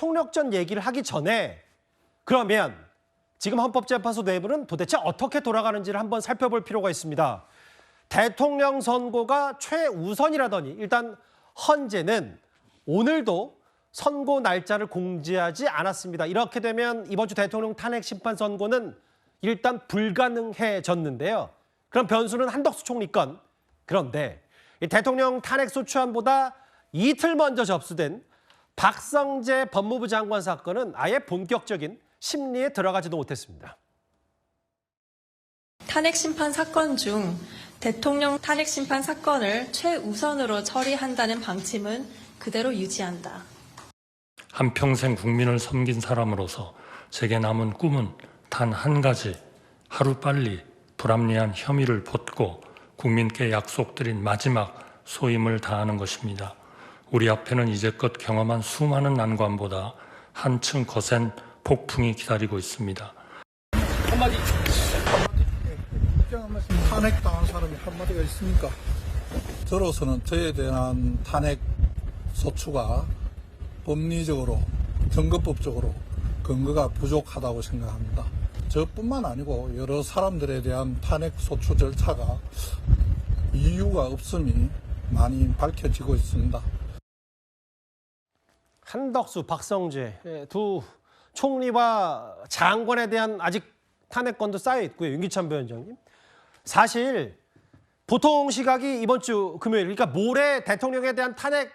총력전 얘기를 하기 전에 그러면 지금 헌법재판소 내부는 도대체 어떻게 돌아가는지를 한번 살펴볼 필요가 있습니다. 대통령 선고가 최우선이라더니 일단 헌재는 오늘도 선고 날짜를 공지하지 않았습니다. 이렇게 되면 이번 주 대통령 탄핵 심판 선고는 일단 불가능해졌는데요. 그럼 변수는 한덕수 총리 건. 그런데 이 대통령 탄핵 소추안보다 이틀 먼저 접수된 박성재 법무부 장관 사건은 아예 본격적인 심리에 들어가지도 못했습니다. 탄핵 심판 사건 중 대통령 탄핵 심판 사건을 최우선으로 처리한다는 방침은 그대로 유지한다. 한평생 국민을 섬긴 사람으로서 제게 남은 꿈은 단 한 가지, 하루빨리 불합리한 혐의를 벗고 국민께 약속드린 마지막 소임을 다하는 것입니다. 우리 앞에는 이제껏 경험한 수많은 난관보다 한층 거센 폭풍이 기다리고 있습니다. 한마디 입장 한 말씀. 탄핵당한 사람이 한마디가 있습니까? 저로서는 저에 대한 탄핵 소추가 법리적으로, 선거법적으로 근거가 부족하다고 생각합니다. 저뿐만 아니고 여러 사람들에 대한 탄핵 소추 절차가 이유가 없음이 많이 밝혀지고 있습니다. 한덕수, 박성재 두 총리와 장관에 대한 아직 탄핵건도 쌓여 있고요. 윤기찬 부위원장님. 사실 보통 시각이 이번 주 금요일, 그러니까 모레 대통령에 대한 탄핵,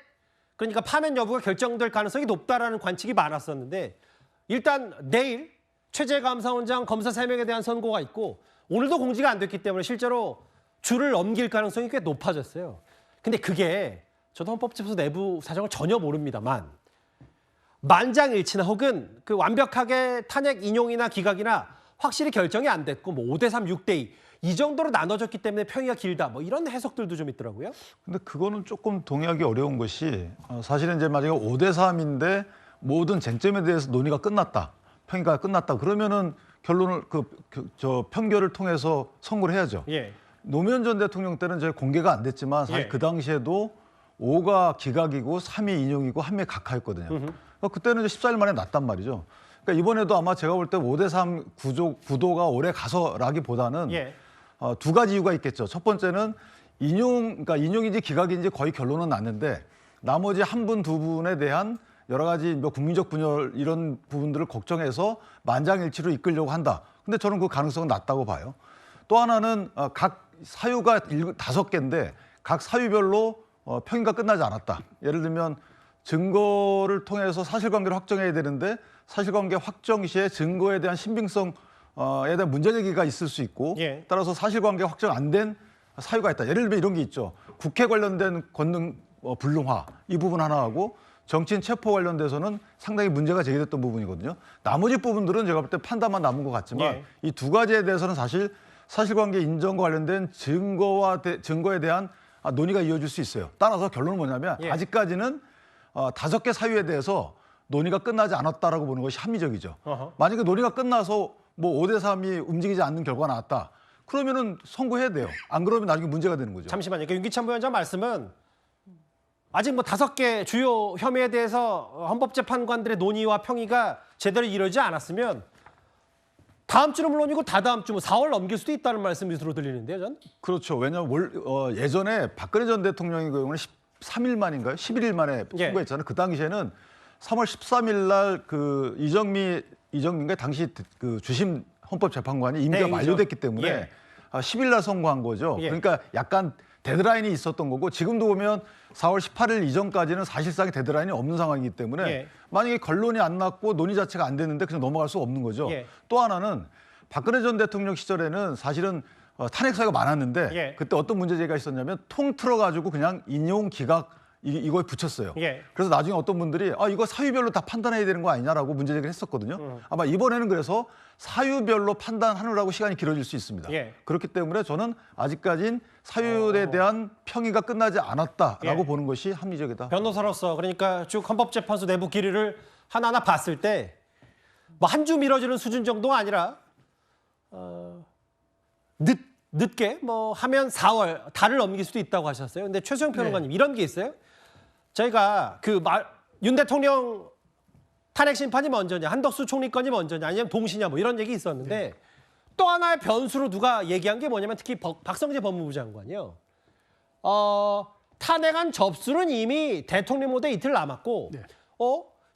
그러니까 파면 여부가 결정될 가능성이 높다라는 관측이 많았었는데 일단 내일 최재감사원장 검사 3명에 대한 선고가 있고 오늘도 공지가 안 됐기 때문에 실제로 줄을 넘길 가능성이 꽤 높아졌어요. 근데 그게 저도 헌법재판소 내부 사정을 전혀 모릅니다만 만장일치나 혹은 그 완벽하게 탄핵 인용이나 기각이나 확실히 결정이 안 됐고 뭐 5대3, 6대2 이 정도로 나눠졌기 때문에 평이가 길다 뭐 이런 해석들도 좀 있더라고요. 근데 그거는 조금 동의하기 어려운 것이 사실은 이제 만약에 5대3인데 모든 쟁점에 대해서 논의가 끝났다. 평의가 끝났다. 그러면은 결론을 판결을 통해서 선고를 해야죠. 예. 노무현 전 대통령 때는 저희 공개가 안 됐지만 사실 예. 그 당시에도 5가 기각이고 3이 인용이고 1명 각하였거든요. 그러니까 그때는 이제 14일 만에 났단 말이죠. 그러니까 이번에도 아마 제가 볼 때 5대3 구도가 오래 가서라기보다는 예. 두 가지 이유가 있겠죠. 첫 번째는 그러니까 인용인지 기각인지 거의 결론은 났는데 나머지 한 분, 두 분에 대한 여러 가지 뭐 국민적 분열 이런 부분들을 걱정해서 만장일치로 이끌려고 한다. 근데 저는 그 가능성은 낮다고 봐요. 또 하나는 각 사유가 5개인데 각 사유별로 평의가 끝나지 않았다. 예를 들면 증거를 통해서 사실관계를 확정해야 되는데 사실관계 확정 시에 증거에 대한 신빙성에 대한 문제 제기가 있을 수 있고 예. 따라서 사실관계 확정 안 된 사유가 있다. 예를 들면 이런 게 있죠. 국회 관련된 권능 불능화 이 부분 하나 하고 정치인 체포 관련돼서는 상당히 문제가 제기됐던 부분이거든요. 나머지 부분들은 제가 볼 때 판단만 남은 것 같지만 예. 이 두 가지에 대해서는 사실 사실관계 인정과 관련된 증거에 대한 논의가 이어질 수 있어요. 따라서 결론은 뭐냐면 예. 아직까지는 5개 사유에 대해서 논의가 끝나지 않았다라고 보는 것이 합리적이죠. 어허. 만약에 논의가 끝나서 뭐 5대3이 움직이지 않는 결과가 나왔다. 그러면은 선고해야 돼요. 안 그러면 나중에 문제가 되는 거죠. 잠시만요. 그러니까 윤기찬 부위원장 말씀은 아직 뭐 5개 주요 혐의에 대해서 헌법재판관들의 논의와 평의가 제대로 이루어지지 않았으면 다음 주는 물론이고 다다음 주, 뭐 4월 넘길 수도 있다는 말씀이 주로 들리는데요, 전? 그렇죠. 왜냐하면 예전에 박근혜 전 대통령의 경우는 13일 만인가요? 11일 만에 예. 선고했잖아요. 그 당시에는 3월 13일 날 그 이정민가 당시 그 주심 헌법재판관이 임기가 네, 만료됐기 때문에 예. 10일 날 선고한 거죠. 예. 그러니까 약간 데드라인이 있었던 거고 지금도 보면 4월 18일 이전까지는 사실상의 데드라인이 없는 상황이기 때문에 예. 만약에 결론이 안 났고 논의 자체가 안 됐는데 그냥 넘어갈 수 없는 거죠. 예. 또 하나는 박근혜 전 대통령 시절에는 사실은 탄핵 사유가 많았는데 예. 그때 어떤 문제 제기가 있었냐면 통틀어 가지고 그냥 인용 기각 이거에 붙였어요. 예. 그래서 나중에 어떤 분들이 이거 사유별로 다 판단해야 되는 거 아니냐라고 문제 제기를 했었거든요. 아마 이번에는 그래서 사유별로 판단하느라고 시간이 길어질 수 있습니다. 예. 그렇기 때문에 저는 아직까진 사유에 대한 평의가 끝나지 않았다라고 예. 보는 것이 합리적이다. 변호사로서 그러니까 쭉 헌법재판소 내부 기류를 하나하나 봤을 때 뭐 한 주 미뤄지는 수준 정도가 아니라 늦게 뭐 하면 4월 달을 넘길 수도 있다고 하셨어요. 근데 최수영 평론가님 이런 게 있어요. 저희가 윤 대통령 탄핵 심판이 먼저냐, 한덕수 총리 건이 먼저냐, 아니면 동시냐 뭐 이런 얘기 있었는데 또 하나의 변수로 누가 얘기한 게 뭐냐면 특히 박성재 법무부 장관이요. 탄핵안 접수는 이미 대통령 모대 이틀 남았고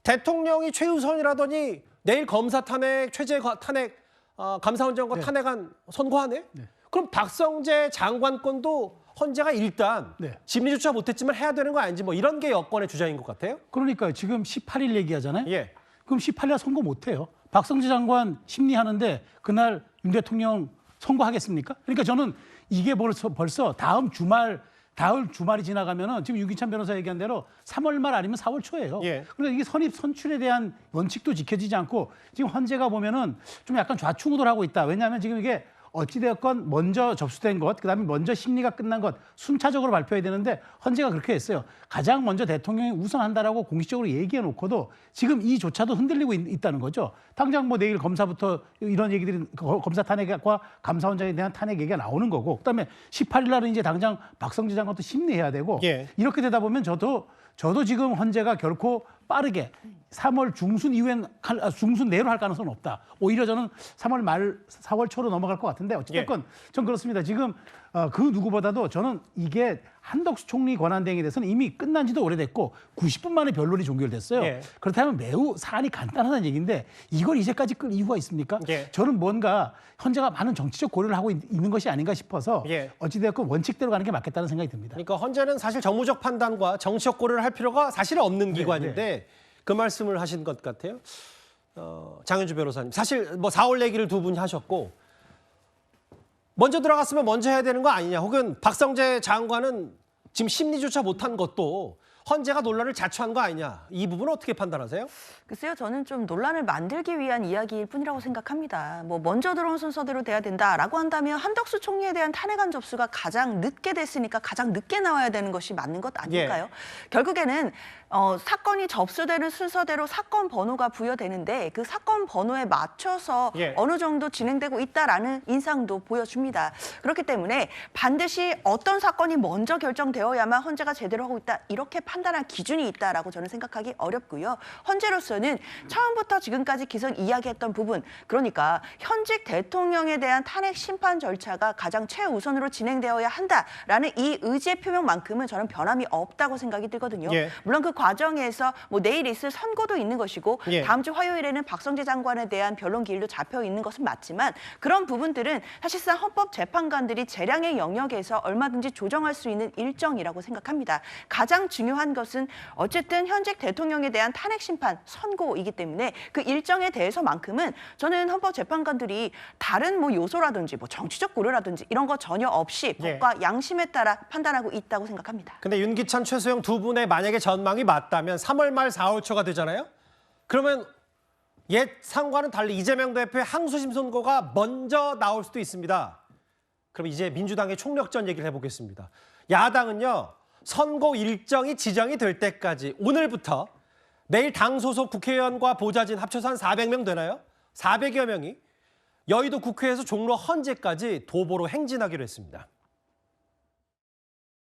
대통령이 최우선이라더니 내일 검사 탄핵, 최재 탄핵, 감사원장과 탄핵안 선고하네? 그럼 박성재 장관 건도 헌재가 일단 심리조차 못했지만 해야 되는 거 아닌지 뭐 이런 게 여권의 주장인 것 같아요. 그러니까요. 지금 18일 얘기하잖아요. 예. 그럼 18일 선고 못해요. 박성재 장관 심리하는데 그날 윤 대통령 선고하겠습니까? 그러니까 저는 이게 벌써 다음 주말이 지나가면은 지금 유기찬 변호사 얘기한 대로 3월 말 아니면 4월 초예요. 예. 그러니까 이게 선입 선출에 대한 원칙도 지켜지지 않고 지금 헌재가 보면은 좀 약간 좌충우돌하고 있다. 왜냐하면 지금 이게 어찌되었건 먼저 접수된 것, 그다음에 먼저 심리가 끝난 것 순차적으로 발표해야 되는데 헌재가 그렇게 했어요. 가장 먼저 대통령이 우선한다라고 공식적으로 얘기해 놓고도 지금 이조차도 흔들리고 있다는 거죠. 당장 뭐 내일 검사부터 이런 얘기들이 검사 탄핵과 감사원장에 대한 탄핵 얘기가 나오는 거고 그다음에 18일 날은 이제 당장 박성재 장관도 심리해야 되고 이렇게 되다 보면 저도 지금 헌재가 결코 빠르게 3월 중순 이후엔 중순 내로 할 가능성은 없다. 오히려 저는 3월 말 4월 초로 넘어갈 것 같은데 어쨌든 전 그렇습니다. 지금 그 누구보다도 저는 이게 한덕수 총리 권한대행에 대해서는 이미 끝난 지도 오래됐고 90분 만에 변론이 종결됐어요. 그렇다면 매우 사안이 간단하다는 얘기인데 이걸 이제까지 끌 이유가 있습니까? 저는 뭔가 헌재가 많은 정치적 고려를 하고 있는 것이 아닌가 싶어서 어찌되었건 원칙대로 가는 게 맞겠다는 생각이 듭니다. 그러니까 헌재는 사실 정무적 판단과 정치적 고려를 할 필요가 사실은 없는 기관인데 그 말씀을 하신 것 같아요. 장현주 변호사님. 사실 뭐 4월 얘기를 두 분이 하셨고 먼저 들어갔으면 먼저 해야 되는 거 아니냐. 혹은 박성재 장관은 지금 심리조차 못한 것도 헌재가 논란을 자초한 거 아니냐. 이 부분은 어떻게 판단하세요? 글쎄요. 저는 좀 논란을 만들기 위한 이야기일 뿐이라고 생각합니다. 뭐 먼저 들어온 순서대로 돼야 된다라고 한다면 한덕수 총리에 대한 탄핵안 접수가 가장 늦게 됐으니까 가장 늦게 나와야 되는 것이 맞는 것 아닐까요? 결국에는 사건이 접수되는 순서대로 사건 번호가 부여되는데 그 사건 번호에 맞춰서 어느 정도 진행되고 있다라는 인상도 보여줍니다. 그렇기 때문에 반드시 어떤 사건이 먼저 결정되어야만 헌재가 제대로 하고 있다 이렇게 판단할 기준이 있다라고 저는 생각하기 어렵고요. 헌재로서는 처음부터 지금까지 기성 이야기했던 부분 그러니까 현직 대통령에 대한 탄핵 심판 절차가 가장 최우선으로 진행되어야 한다라는 이 의지의 표명만큼은 저는 변함이 없다고 생각이 들거든요. 물론 그 과정에서 뭐 내일 있을 선고도 있는 것이고 다음 주 화요일에는 박성재 장관에 대한 변론 기일도 잡혀 있는 것은 맞지만 그런 부분들은 사실상 헌법재판관들이 재량의 영역에서 얼마든지 조정할 수 있는 일정이라고 생각합니다. 가장 중요한 것은 어쨌든 현직 대통령에 대한 탄핵 심판 선고이기 때문에 그 일정에 대해서만큼은 저는 헌법재판관들이 다른 뭐 요소라든지 뭐 정치적 고려라든지 이런 거 전혀 없이 법과 양심에 따라 판단하고 있다고 생각합니다. 근데 윤기찬, 최소영 두 분의 만약에 전망이 맞다면 3월 말 4월 초가 되잖아요. 그러면 옛 상과는 달리 이재명 대표의 항소심 선고가 먼저 나올 수도 있습니다. 그럼 이제 민주당의 총력전 얘기를 해보겠습니다. 야당은요. 선고 일정이 지정이 될 때까지 오늘부터 내일 당 소속 국회의원과 보좌진 합쳐서 한 400명 되나요? 400여 명이 여의도 국회에서 종로 헌재까지 도보로 행진하기로 했습니다.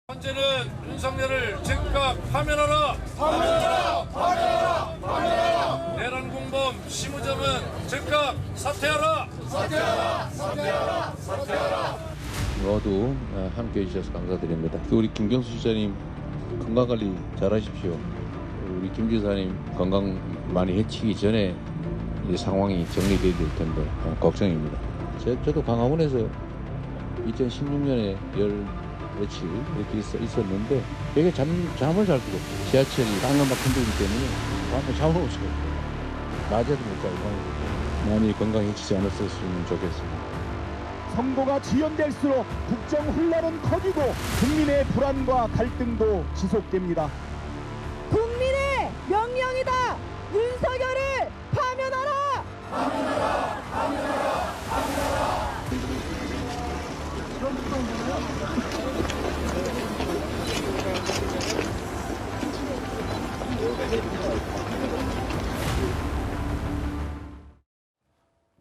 헌재는 윤석열을 즉각 파면하라! 내란 공범 심우정은 즉각 사퇴하라! 모두 함께해 주셔서 감사드립니다. 우리 김경수 지사님 건강관리 잘하십시오. 우리 김 지사님 건강 많이 해치기 전에 이 상황이 정리돼야 될 텐데 걱정입니다. 저도 광화문에서 2016년에 며칠 이렇게 있었는데 되게 잠을 잘 수가 없어요. 지하철이 땅을 막 흔들기 때문에 밤에 잠을 못 자고 낮에도 못 자고 많이 건강해지지 않았으면 좋겠습니다. 선고가 지연될수록 국정 혼란은 커지고 국민의 불안과 갈등도 지속됩니다. 국민의 명령이다. 윤석열을 파면하라.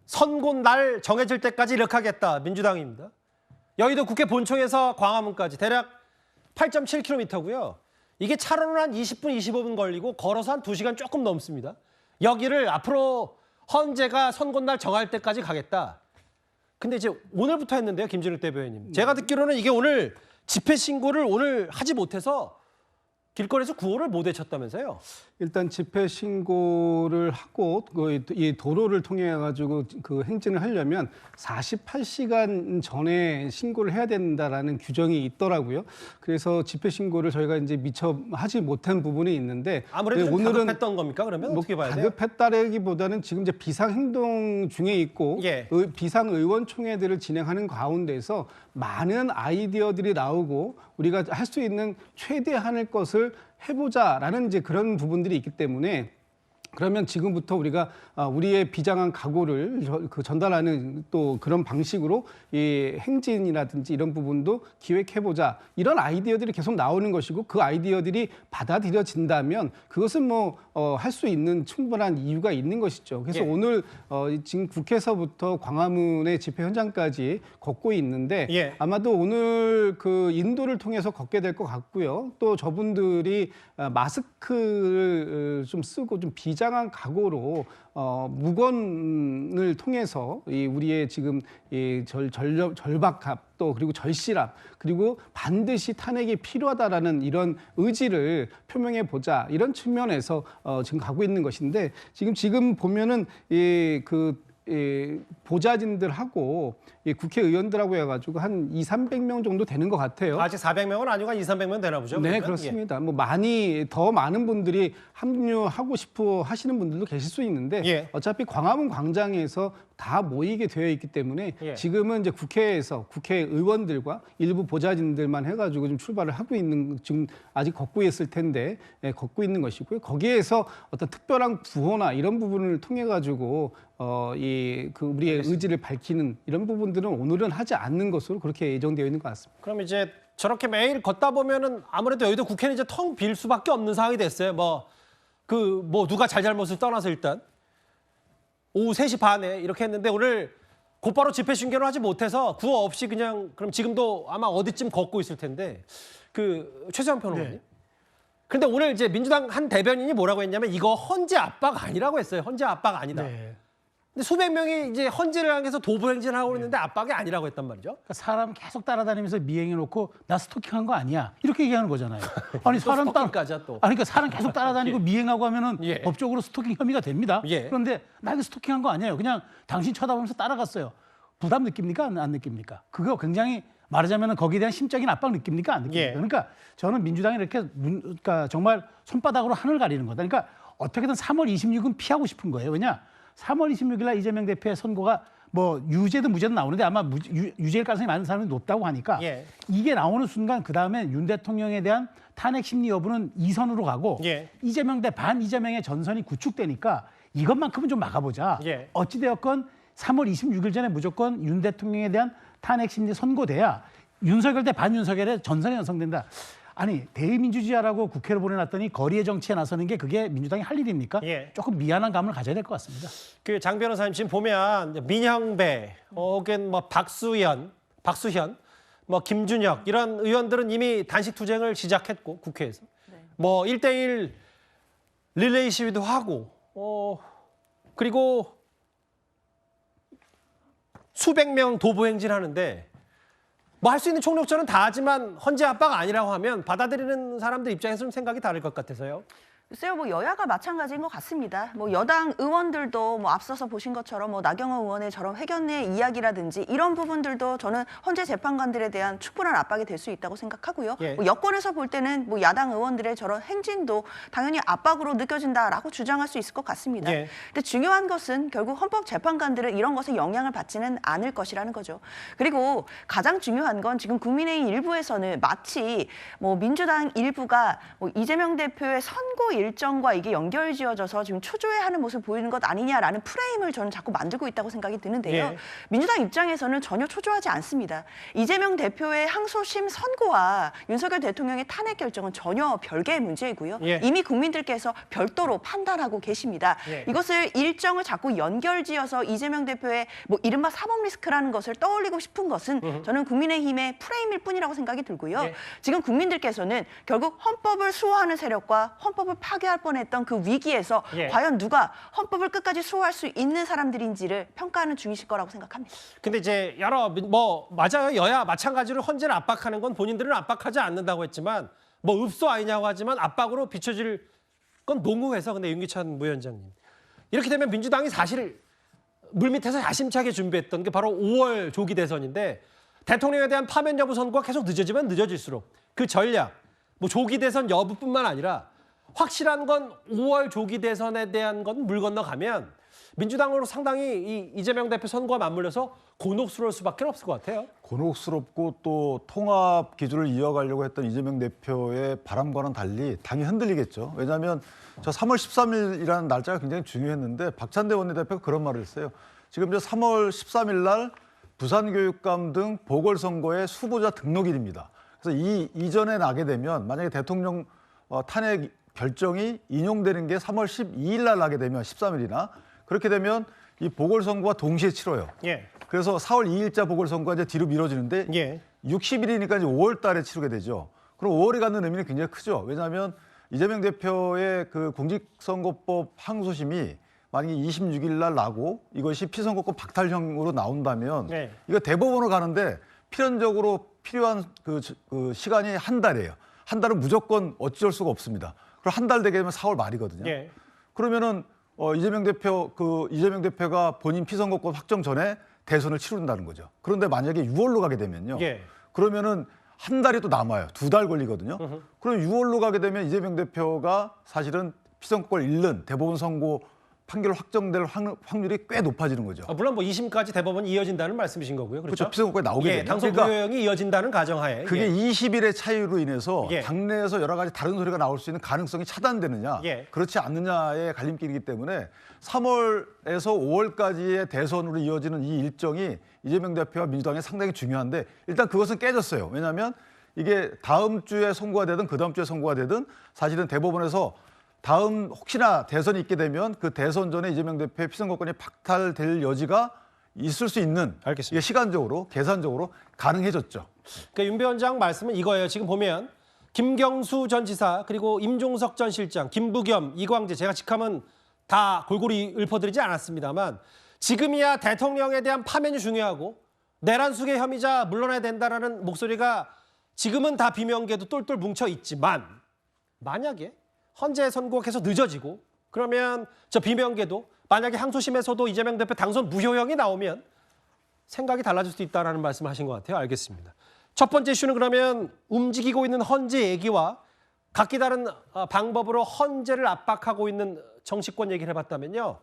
선고 날 정해질 때까지 이렇게 하겠다. 민주당입니다. 여의도 국회 본청에서 광화문까지 대략 8.7km고요. 이게 차로는 한 20분, 25분 걸리고 걸어서 한 2시간 조금 넘습니다. 여기를 앞으로 헌재가 선고날 정할 때까지 가겠다. 근데 이제 오늘부터 했는데요, 김진욱 대변인. 제가 듣기로는 이게 오늘 집회 신고를 오늘 하지 못해서 길거리에서 구호를 못 외쳤다면서요? 일단 집회 신고를 하고 이 도로를 통해 가지고 그 행진을 하려면 48시간 전에 신고를 해야 된다라는 규정이 있더라고요. 그래서 집회 신고를 저희가 이제 미처 하지 못한 부분이 있는데 아무래도 좀 오늘은 다급했던 겁니까? 그러면 어떻게 봐야 돼요? 다급했다기보다는 지금 이제 비상 행동 중에 있고 예. 비상 의원총회들을 진행하는 가운데서 많은 아이디어들이 나오고 우리가 할 수 있는 최대한의 것을 해보자라는 이제 그런 부분들이 있기 때문에 그러면 지금부터 우리가 우리의 비장한 각오를 전달하는 또 그런 방식으로 이 행진이라든지 이런 부분도 기획해보자 이런 아이디어들이 계속 나오는 것이고 그 아이디어들이 받아들여진다면 그것은 뭐 할 수 있는 충분한 이유가 있는 것이죠. 그래서 예. 오늘 지금 국회에서부터 광화문의 집회 현장까지 걷고 있는데 예. 아마도 오늘 그 인도를 통해서 걷게 될 것 같고요. 또 저분들이 마스크를 좀 쓰고 좀 비장한 각오로 무건을 통해서 이 우리의 지금 이 절박함 또 그리고 절실함 그리고 반드시 탄핵이 필요하다라는 이런 의지를 표명해 보자 이런 측면에서 지금 가고 있는 것인데 지금 보면은 보좌진들하고 국회의원들하고 해가지고 한 200~300명 정도 되는 것 같아요. 아직 400명은 아니고 한 200~300명 되나 보죠? 네, 그러면? 그렇습니다. 뭐 더 많은 분들이 합류하고 싶어 하시는 분들도 계실 수 있는데 예. 어차피 광화문 광장에서 다 모이게 되어 있기 때문에 예. 지금은 이제 국회에서 국회의원들과 일부 보좌진들만 해가지고 좀 출발을 하고 있는 지금 아직 걷고 있을 텐데 걷고 있는 것이고요. 거기에서 어떤 특별한 구호나 이런 부분을 통해 가지고 우리의 의지를 밝히는 이런 부분들은 오늘은 하지 않는 것으로 그렇게 예정되어 있는 것 같습니다. 그럼 이제 저렇게 매일 걷다 보면은 아무래도 여의도 국회는 이제 텅 빌 수밖에 없는 상황이 됐어요. 누가 잘잘못을 떠나서 일단 오후 3시 반에 이렇게 했는데 오늘 곧바로 집회 신고를 하지 못해서 구호 없이 그냥 그럼 지금도 아마 어디쯤 걷고 있을 텐데 최수영 평론가님. 네. 그런데 오늘 이제 민주당 한 대변인이 뭐라고 했냐면 이거 헌재 압박 아니라고 했어요. 헌재 압박 아니다. 네. 근데 수백 명이 이제 헌재를 향해서 도보 행진하고 있는데 압박이 아니라고 했단 말이죠. 그러니까 사람 계속 따라다니면서 미행해놓고 나 스토킹한 거 아니야 이렇게 얘기하는 거잖아요. 아니 사람 스토킹까지야 또. 그러니까 사람 계속 따라다니고 미행하고 하면은 예. 법적으로 스토킹 혐의가 됩니다. 예. 그런데 나 이거 스토킹한 거 아니에요. 그냥 당신 쳐다보면서 따라갔어요. 부담 느낍니까? 안 느낍니까? 그거 굉장히 말하자면 거기에 대한 심적인 압박 느낍니까? 안 느낍니까? 예. 그러니까 저는 민주당이 이렇게 그러니까 정말 손바닥으로 하늘 가리는 거다. 그러니까 어떻게든 3월 26은 피하고 싶은 거예요. 왜냐? 3월 26일 날 이재명 대표의 선고가 뭐 유죄든 무죄든 나오는데 아마 유죄일 가능성이 많은 사람이 높다고 하니까 예. 이게 나오는 순간 그다음에 윤 대통령에 대한 탄핵 심리 여부는 2선으로 가고 예. 이재명 대 반 이재명의 전선이 구축되니까 이것만큼은 좀 막아보자. 예. 어찌되었건 3월 26일 전에 무조건 윤 대통령에 대한 탄핵 심리 선고돼야 윤석열 대 반윤석열의 전선이 완성된다. 아니 대의민주주의라고 국회를 보내놨더니 거리의 정치에 나서는 게 그게 민주당이 할 일입니까? 예. 조금 미안한 감을 가져야 될 것 같습니다. 장 변호사님 지금 보면 민형배 혹은 박수현, 김준혁 이런 의원들은 이미 단식 투쟁을 시작했고 국회에서 네. 1대1 릴레이 시위도 하고 그리고 수백 명 도보 행진하는데 할 수 있는 총력전은 다 하지만 헌재 압박 아니라고 하면 받아들이는 사람들 입장에서 좀 생각이 다를 것 같아서요. 글쎄요, 여야가 마찬가지인 것 같습니다. 여당 의원들도 앞서서 보신 것처럼 나경원 의원의 저런 회견의 이야기라든지 이런 부분들도 저는 헌재 재판관들에 대한 충분한 압박이 될 수 있다고 생각하고요. 예. 여권에서 볼 때는 야당 의원들의 저런 행진도 당연히 압박으로 느껴진다라고 주장할 수 있을 것 같습니다. 예. 근데 중요한 것은 결국 헌법 재판관들은 이런 것에 영향을 받지는 않을 것이라는 거죠. 그리고 가장 중요한 건 지금 국민의힘 일부에서는 마치 민주당 일부가 이재명 대표의 선고 일정과 이게 연결지어져서 지금 초조해하는 모습을 보이는 것 아니냐라는 프레임을 저는 자꾸 만들고 있다고 생각이 드는데요. 예. 민주당 입장에서는 전혀 초조하지 않습니다. 이재명 대표의 항소심 선고와 윤석열 대통령의 탄핵 결정은 전혀 별개의 문제이고요. 예. 이미 국민들께서 별도로 판단하고 계십니다. 예. 이것을 일정을 자꾸 연결지어서 이재명 대표의 이른바 사법 리스크라는 것을 떠올리고 싶은 것은 저는 국민의힘의 프레임일 뿐이라고 생각이 들고요. 예. 지금 국민들께서는 결국 헌법을 수호하는 세력과 헌법을 파괴할 뻔했던 그 위기에서 예. 과연 누가 헌법을 끝까지 수호할 수 있는 사람들인지를 평가하는 중이실 거라고 생각합니다. 근데 이제 여러 맞아요. 여야 마찬가지로 헌재를 압박하는 건 본인들은 압박하지 않는다고 했지만 뭐 읍소 아니냐고 하지만 압박으로 비춰질 건 농후해서. 근데 윤기찬 부위원장님, 이렇게 되면 민주당이 사실 물밑에서 야심차게 준비했던 게 바로 5월 조기 대선인데 대통령에 대한 파면 여부 선고가 계속 늦어지면 늦어질수록 그 전략, 뭐 조기 대선 여부뿐만 아니라 확실한 건 5월 조기 대선에 대한 건 물 건너가면 민주당으로 상당히 이재명 대표 선거와 맞물려서 곤혹스러울 수밖에 없을 것 같아요. 곤혹스럽고 또 통합 기조를 이어가려고 했던 이재명 대표의 바람과는 달리 당이 흔들리겠죠. 왜냐하면 저 3월 13일이라는 날짜가 굉장히 중요했는데 박찬대 원내대표가 그런 말을 했어요. 지금 저 3월 13일 날 부산교육감 등 보궐선거의 후보자 등록일입니다. 그래서 이 이전에 나게 되면 만약에 대통령 탄핵 결정이 인용되는 게 3월 12일 날 나게 되면 13일이나 그렇게 되면 이 보궐선거와 동시에 치러요. 예. 그래서 4월 2일자 보궐선거가 이제 뒤로 미뤄지는데 예. 60일이니까 이제 5월 달에 치르게 되죠. 그럼 5월에 갖는 의미는 굉장히 크죠. 왜냐하면 이재명 대표의 그 공직선거법 항소심이 만약에 26일 날 나고 이것이 피선거권 박탈형으로 나온다면 네. 이거 대법원으로 가는데 필연적으로 필요한 그 시간이 한 달이에요. 한 달은 무조건 어쩔 수가 없습니다. 그럼 한 달 되게 되면 4월 말이거든요. 예. 그러면은 이재명 대표가 본인 피선거권 확정 전에 대선을 치른다는 거죠. 그런데 만약에 6월로 가게 되면요. 예. 그러면은 한 달이 또 남아요. 2달 걸리거든요. 그럼 6월로 가게 되면 이재명 대표가 사실은 피선거권을 잃는 대법원 선고 판결 확정될 확률이 꽤 높아지는 거죠. 물론 뭐 2심까지 대법원이 이어진다는 말씀이신 거고요. 그렇죠? 그렇죠. 피선거권에 나오게 되면. 당선 부여형이 이어진다는 가정하에. 그게 예. 20일의 차이로 인해서 예. 당내에서 여러 가지 다른 소리가 나올 수 있는 가능성이 차단되느냐, 예. 그렇지 않느냐의 갈림길이기 때문에 3월에서 5월까지의 대선으로 이어지는 이 일정이 이재명 대표와 민주당에 상당히 중요한데 일단 그것은 깨졌어요. 왜냐하면 이게 다음 주에 선고가 되든 그 다음 주에 선고가 되든 사실은 대법원에서 다음 혹시나 대선이 있게 되면 그 대선 전에 이재명 대표의 피선거권이 박탈될 여지가 있을 수 있는 알겠습니다. 이게 시간적으로 계산적으로 가능해졌죠. 그러니까 윤 위원장 말씀은 이거예요. 지금 보면 김경수 전 지사 그리고 임종석 전 실장, 김부겸, 이광재 제가 직함은 다 골고루 읊어드리지 않았습니다만 지금이야 대통령에 대한 파면이 중요하고 내란 수괴 혐의자 물러나야 된다라는 목소리가 지금은 다 비명계도 똘똘 뭉쳐 있지만 만약에 헌재 선고가 계속 늦어지고 그러면 저 비명계도 만약에 항소심에서도 이재명 대표 당선 무효형이 나오면 생각이 달라질 수도 있다는 말씀을 하신 것 같아요. 알겠습니다. 첫 번째 이슈는 그러면 움직이고 있는 헌재 얘기와 각기 다른 방법으로 헌재를 압박하고 있는 정치권 얘기를 해봤다면요.